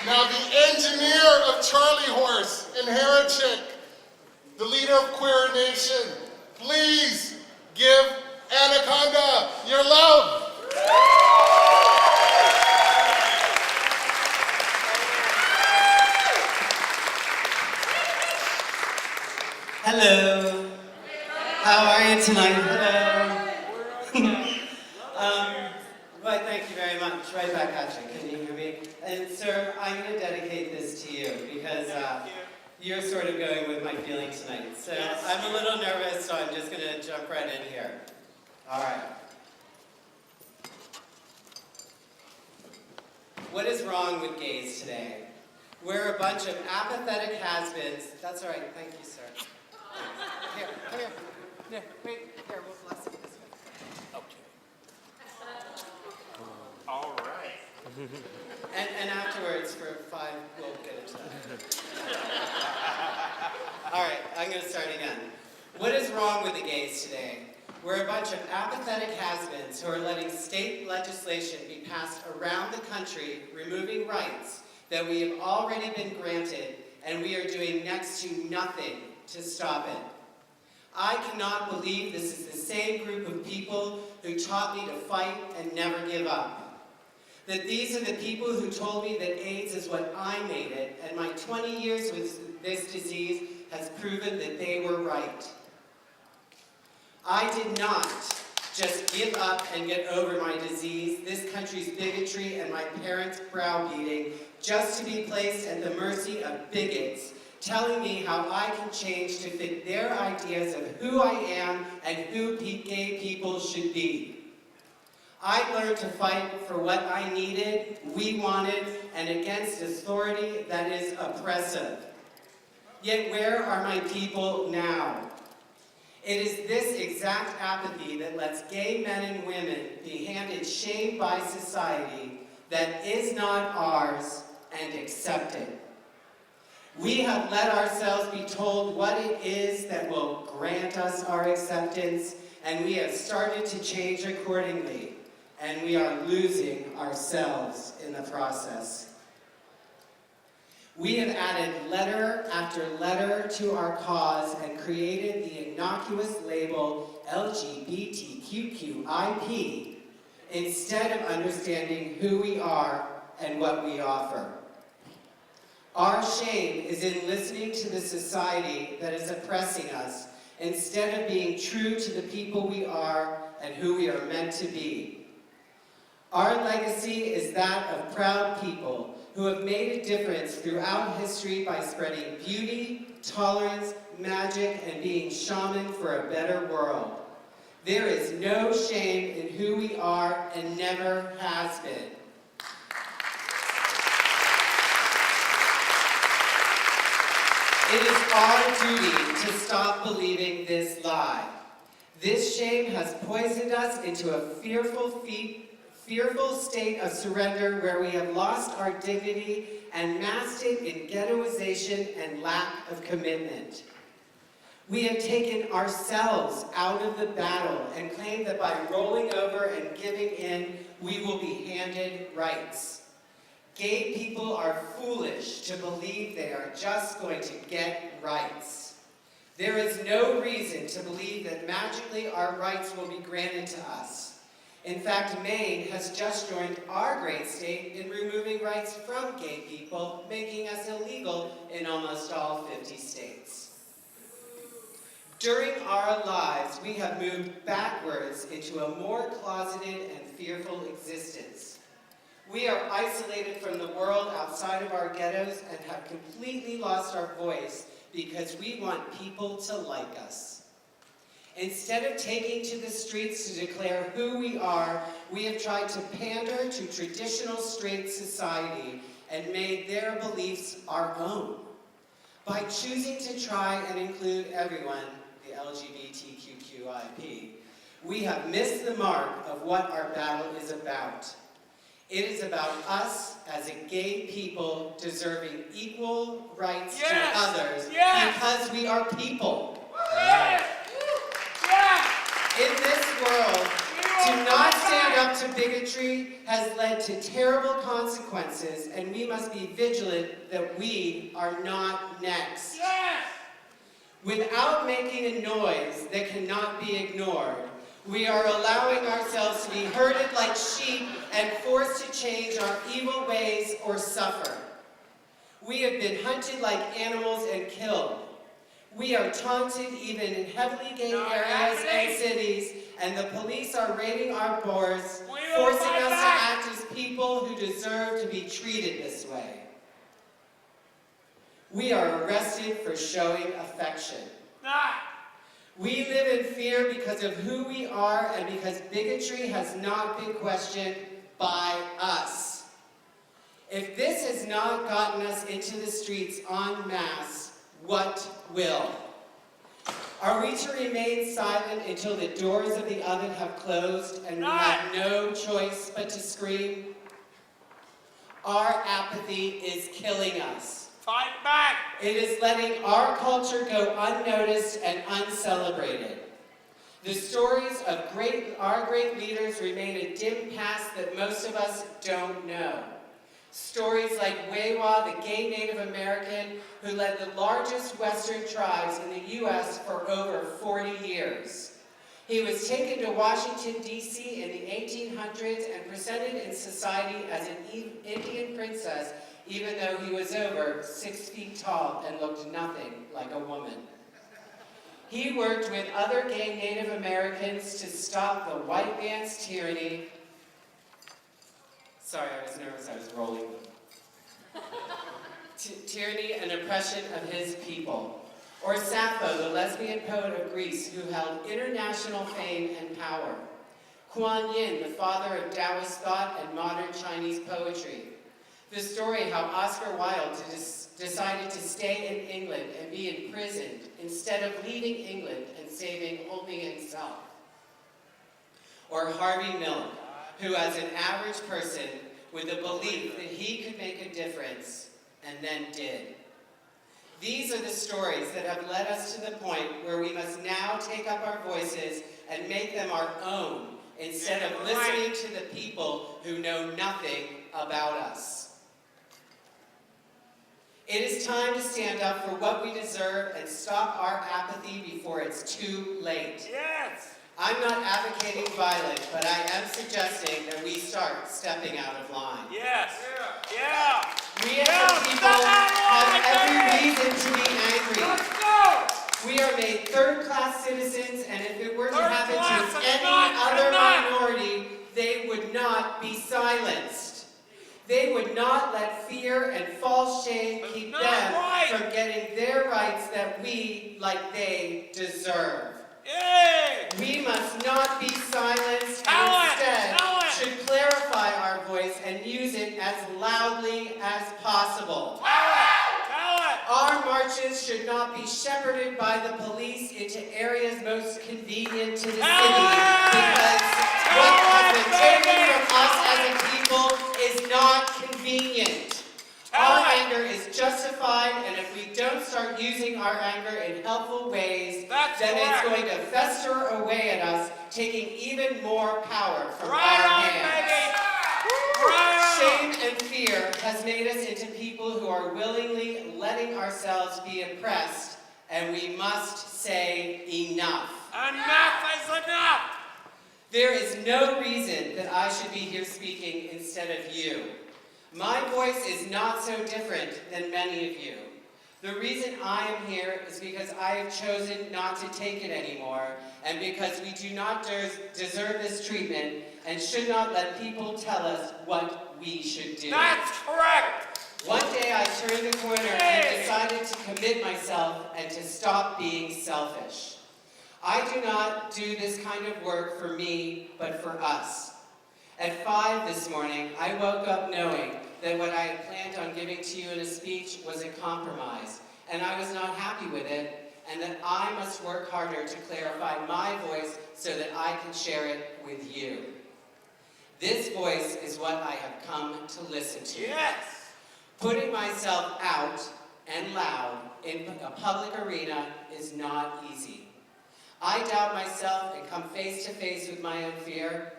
Now the engineer of Charlie Horse and Heretic, the leader of Queer Nation, please give Anaconda your love. Hello. How are you tonight? Hello. Well, thank you very much. Right back at you. Can you hear me? And sir, I'm going to dedicate this to you because you're sort of going with my feeling tonight. So I'm a little nervous, so I'm just going to jump right in here. All right. What is wrong with gays today? We're a bunch of apathetic has-beens. That's all right. Thank you, sir. Here, come here. Here, wait. Here, we'll bless it this way. Okay. All right. And afterwards, for 5, we'll get into that. All right, I'm going to start again. What is wrong with the gays today? We're a bunch of apathetic has-beens who are letting state legislation be passed around the country, removing rights that we have already been granted, and we are doing next to nothing to stop it. I cannot believe this is the same group of people who taught me to fight and never give up. That these are the people who told me that AIDS is what I made it, and my 20 years with this disease has proven that they were right. I did not just give up and get over my disease, this country's bigotry, and my parents' browbeating, just to be placed at the mercy of bigots, telling me how I can change to fit their ideas of who I am and who gay people should be. I learned to fight for what I needed, we wanted, and against authority that is oppressive. Yet where are my people now? It is this exact apathy that lets gay men and women be handed shame by society that is not ours and accepted. We have let ourselves be told what it is that will grant us our acceptance, and we have started to change accordingly. And we are losing ourselves in the process. We have added letter after letter to our cause and created the innocuous label LGBTQIP instead of understanding who we are and what we offer. Our shame is in listening to the society that is oppressing us instead of being true to the people we are and who we are meant to be. Our legacy is that of proud people who have made a difference throughout history by spreading beauty, tolerance, magic, and being shaman for a better world. There is no shame in who we are and never has been. It is our duty to stop believing this lie. This shame has poisoned us into a fearful state of surrender where we have lost our dignity and masked it in ghettoization and lack of commitment. We have taken ourselves out of the battle and claim that by rolling over and giving in, we will be handed rights. Gay people are foolish to believe they are just going to get rights. There is no reason to believe that magically our rights will be granted to us. In fact, Maine has just joined our great state in removing rights from gay people, making us illegal in almost all 50 states. During our lives, we have moved backwards into a more closeted and fearful existence. We are isolated from the world outside of our ghettos and have completely lost our voice because we want people to like us. Instead of taking to the streets to declare who we are, we have tried to pander to traditional straight society and made their beliefs our own. By choosing to try and include everyone, the LGBTQIP, we have missed the mark of what our battle is about. It is about us as a gay people deserving equal rights to others because we are people. In this world, To not stand up to bigotry has led to terrible consequences, and we must be vigilant that we are not next. Yes! Without making a noise that cannot be ignored, we are allowing ourselves to be herded like sheep and forced to change our evil ways or suffer. We have been hunted like animals and killed. We are taunted even in heavily gay areas and cities, and the police are raiding our bars, forcing us to act as people who deserve to be treated this way. We are arrested for showing affection. We live in fear because of who we are and because bigotry has not been questioned by us. If this has not gotten us into the streets en masse, what will? Are we to remain silent until the doors of the oven have closed and we have no choice but to scream? Our apathy is killing us. Fight back! It is letting our culture go unnoticed and uncelebrated. The stories of our great leaders remain a dim past that most of us don't know. Stories like Wewa, the gay Native American who led the largest Western tribes in the U.S. for over 40 years. He was taken to Washington, D.C. in the 1800s and presented in society as an Indian princess, even though he was over 6 feet tall and looked nothing like a woman. He worked with other gay Native Americans to stop the white man's tyranny. Sorry, I was nervous, I was rolling. Tyranny and oppression of his people. Or Sappho, the lesbian poet of Greece who held international fame and power. Kuan Yin, the father of Taoist thought and modern Chinese poetry. The story how Oscar Wilde decided to stay in England and be imprisoned instead of leaving England and saving only himself. Or Harvey Milk, who as an average person with the belief that he could make a difference and then did. These are the stories that have led us to the point where we must now take up our voices and make them our own instead of listening to the people who know nothing about us. It is time to stand up for what we deserve and stop our apathy before it's too late. Yes! I'm not advocating violence, but I am suggesting that we start stepping out of line. Yes! Yeah! We as a people have every reason to be angry. Let's go! We are made third-class citizens, and if it were to Third happen class, to it's any not, other it's not. minority, they would not be silenced. They would not let fear and false shame That's keep not them right. from getting their rights that we, like they, deserve. Yay! We must not be silenced Tell and it, instead tell it. should clarify our voice and use it as loudly as possible. Tell it! Tell it! Our marches should not be shepherded by the police into areas most convenient to the Tell city it! because Tell what has it, been taken baby! from us as a people is not convenient. Tell Our it! anger is justified, and if we don't start using our anger in helpful ways, That's then it's correct. going to fester away at us, taking even more power from Right our on, hands. baby! Right on! Shame and fear has made us into people who are willingly letting ourselves be oppressed, and we must say enough. Enough is enough! There is no reason that I should be here speaking instead of you. My voice is not so different than many of you. The reason I am here is because I have chosen not to take it anymore, and because we do not deserve this treatment and should not let people tell us what we should do. That's correct! One day I turned the corner and decided to commit myself and to stop being selfish. I do not do this kind of work for me, but for us. At 5 this morning, I woke up knowing that what I had planned on giving to you in a speech was a compromise, and I was not happy with it, and that I must work harder to clarify my voice so that I can share it with you. This voice is what I have come to listen to. Yes! Putting myself out and loud in a public arena is not easy. I doubt myself and come face to face with my own fear.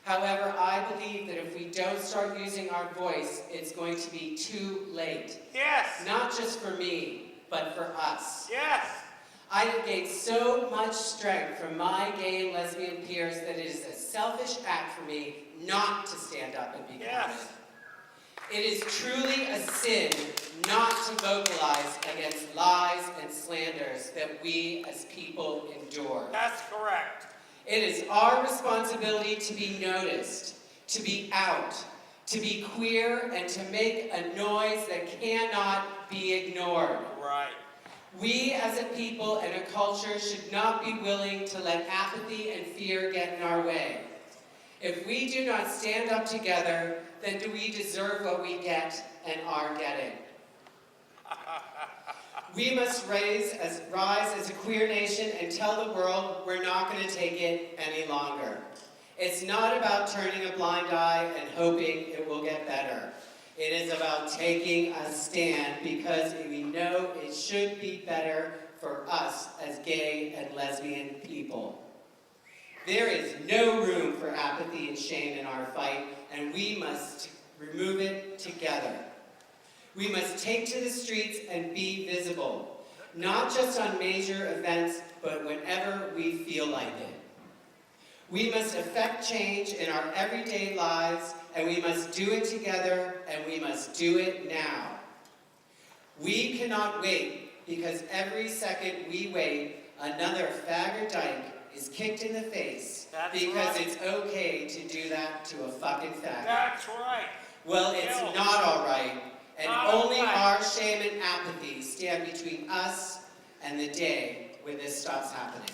However, I believe that if we don't start using our voice, it's going to be too late. Yes. Not just for me, but for us. Yes. I have gained so much strength from my gay and lesbian peers that it is a selfish act for me not to stand up and be counted. Yes. It is truly a sin not to vocalize against lies and slanders that we as people endure. That's correct. It is our responsibility to be noticed, to be out, to be queer, and to make a noise that cannot be ignored. Right. We as a people and a culture should not be willing to let apathy and fear get in our way. If we do not stand up together, then do we deserve what we get and are getting? We must rise as a queer nation and tell the world we're not going to take it any longer. It's not about turning a blind eye and hoping it will get better. It is about taking a stand because we know it should be better for us as gay and lesbian people. There is no room for apathy and shame in our fight, and we must remove it together. We must take to the streets and be visible, not just on major events, but whenever we feel like it. We must affect change in our everyday lives, and we must do it together, and we must do it now. We cannot wait, because every second we wait, another fag or dyke is kicked in the face. That's because right. it's okay to do that to a fucking faggot. That's right. Well, it's No. not all right, and Not only all right. our shame and apathy stand between us and the day when this stops happening.